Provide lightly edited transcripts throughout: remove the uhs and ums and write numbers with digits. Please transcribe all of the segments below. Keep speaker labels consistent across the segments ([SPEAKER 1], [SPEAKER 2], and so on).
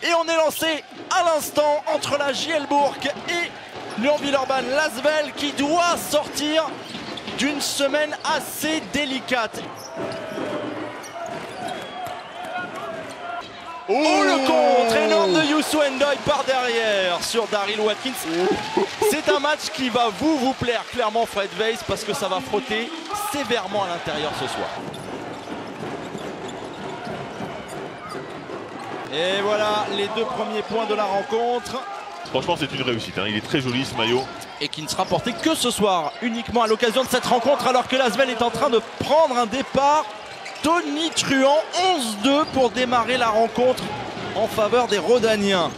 [SPEAKER 1] Et on est lancé à l'instant entre la JL Bourg et Lyon Villeurbanne. L'Asvel qui doit sortir d'une semaine assez délicate. Oh le contre énorme de Youssou N'Doye par derrière sur Daryl Watkins. C'est un match qui va vous plaire clairement, Fred Weiss, parce que ça va frotter sévèrement à l'intérieur ce soir. Et voilà les deux premiers points de la rencontre.
[SPEAKER 2] Franchement, c'est une réussite, hein. Il est très joli ce maillot.
[SPEAKER 1] Et qui ne sera porté que ce soir, uniquement à l'occasion de cette rencontre, alors que l'Asvel est en train de prendre un départ tonitruant. 11-2 pour démarrer la rencontre en faveur des Rodaniens.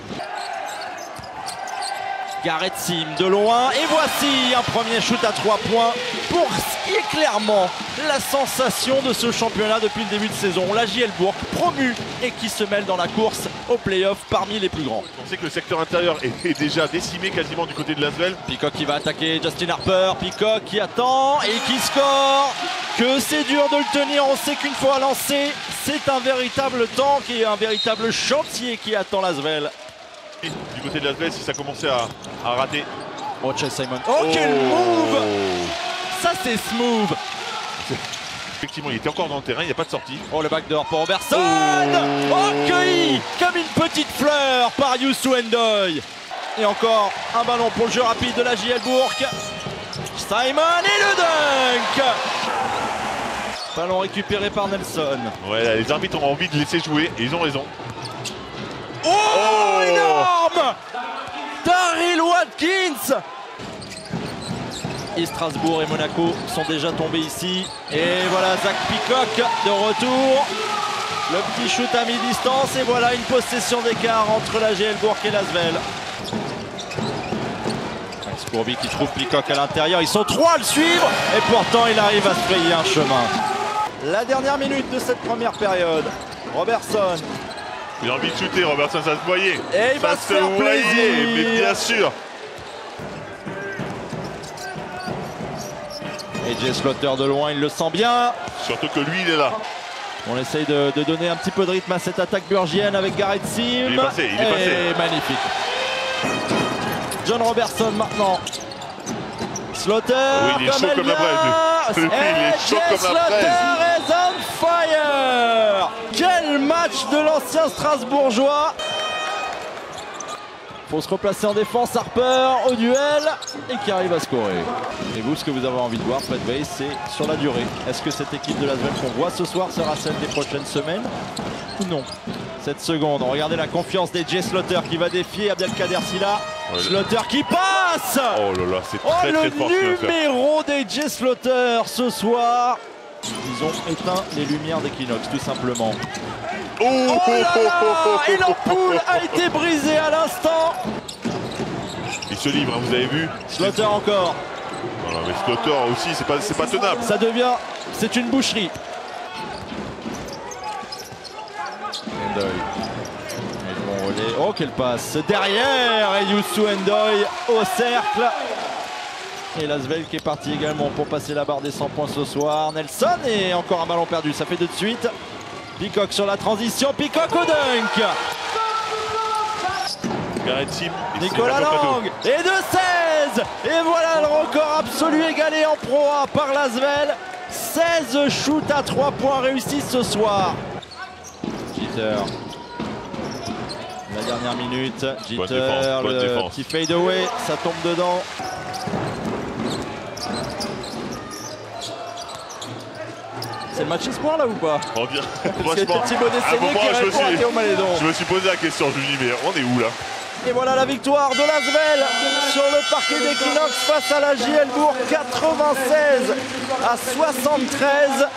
[SPEAKER 1] Gareth Sim de loin, et voici un premier shoot à 3 points pour ce qui est clairement la sensation de ce championnat depuis le début de saison. La JL Bourg promue et qui se mêle dans la course au play-off parmi les plus grands.
[SPEAKER 2] On sait que le secteur intérieur est déjà décimé quasiment du côté de l'Asvel.
[SPEAKER 1] Peacock qui va attaquer Justin Harper, Peacock qui attend et qui score. Que c'est dur de le tenir, on sait qu'une fois lancé, c'est un véritable tank et un véritable chantier qui attend l'Asvel.
[SPEAKER 2] Du côté de l'Asvel, si ça commençait à rater.
[SPEAKER 1] Oh, Chase Simon. Oh, quel move! Ça, c'est smooth.
[SPEAKER 2] Effectivement, il était encore dans le terrain, il n'y a pas de sortie.
[SPEAKER 1] Oh, le backdoor pour Robertson. Oh, cueilli comme une petite fleur par Youssou N'Doye. Et encore un ballon pour le jeu rapide de la JL Bourg. Simon et le dunk. Ballon récupéré par Nelson.
[SPEAKER 2] Ouais, là, les arbitres ont envie de laisser jouer et ils ont raison.
[SPEAKER 1] Oh, énorme! Daryl Watkins! Et Strasbourg et Monaco sont déjà tombés ici. Et voilà Zach Peacock de retour. Le petit shoot à mi-distance. Et voilà une possession d'écart entre la JL Bourg et l'Asvel. Scourby qui trouve Peacock à l'intérieur. Ils sont trois à le suivre. Et pourtant il arrive à se frayer un chemin. La dernière minute de cette première période. Robertson.
[SPEAKER 2] Il a envie de shooter, Robertson, ça se voyait.
[SPEAKER 1] Et il va se faire plaisir.
[SPEAKER 2] Mais bien sûr.
[SPEAKER 1] Et Jay Slaughter de loin, il le sent bien.
[SPEAKER 2] Surtout que lui, il est là.
[SPEAKER 1] On essaye de donner un petit peu de rythme à cette attaque burgienne avec Gareth Sim.
[SPEAKER 2] Il est passé, il est passé.
[SPEAKER 1] Magnifique. John Robertson maintenant. Slaughter,
[SPEAKER 2] oui, il est chaud comme la braise. Lui, il est chaud comme la braise.
[SPEAKER 1] Slaughter is on fire. Quel match de l'ancien Strasbourgeois. Faut se replacer en défense, Harper au duel et qui arrive à scorer. Et vous, ce que vous avez envie de voir, Fred Weiss, c'est sur la durée. Est-ce que cette équipe de l'Asvel qu'on voit ce soir sera celle des prochaines semaines ou non? Cette seconde, regardez la confiance des Jay Slaughter qui va défier Abdelkader Silla. Ouais, Slaughter qui passe.
[SPEAKER 2] Oh là là, c'est très très fort.
[SPEAKER 1] Le numéro des Jay Slaughter ce soir. Ils ont éteint les lumières d'Equinox tout simplement. Oh là là. Et l'ampoule a été brisée à l'instant.
[SPEAKER 2] Il se livre, hein, vous avez vu.
[SPEAKER 1] Slaughter encore.
[SPEAKER 2] Voilà, mais Slaughter aussi, c'est pas tenable.
[SPEAKER 1] Ça devient, c'est une boucherie. N'Doye. Et le bon relais. Oh, quelle passe derrière. Et Youssou N'Doye au cercle. Et l'Asvel qui est parti également pour passer la barre des 100 points ce soir. Nelson et encore un ballon perdu. Ça fait 2 de suite. Peacock sur la transition. Peacock au dunk.
[SPEAKER 2] Gareth Sim.
[SPEAKER 1] Nicolas Lang. Et de 16. Et voilà le record absolu égalé en Pro A par l'Asvel. 16 shoots à 3 points réussis ce soir. Jeter. La dernière minute. Jeter, le petit fade away. Ça tombe dedans. C'est le match espoir là ou pas?
[SPEAKER 2] Oh bien.
[SPEAKER 1] Franchement,
[SPEAKER 2] je me suis posé la question, je me dis mais on est où là?
[SPEAKER 1] Et voilà la victoire de l'Asvel sur le parquet d'Equinox face à la JL Bourg, 96 à 73.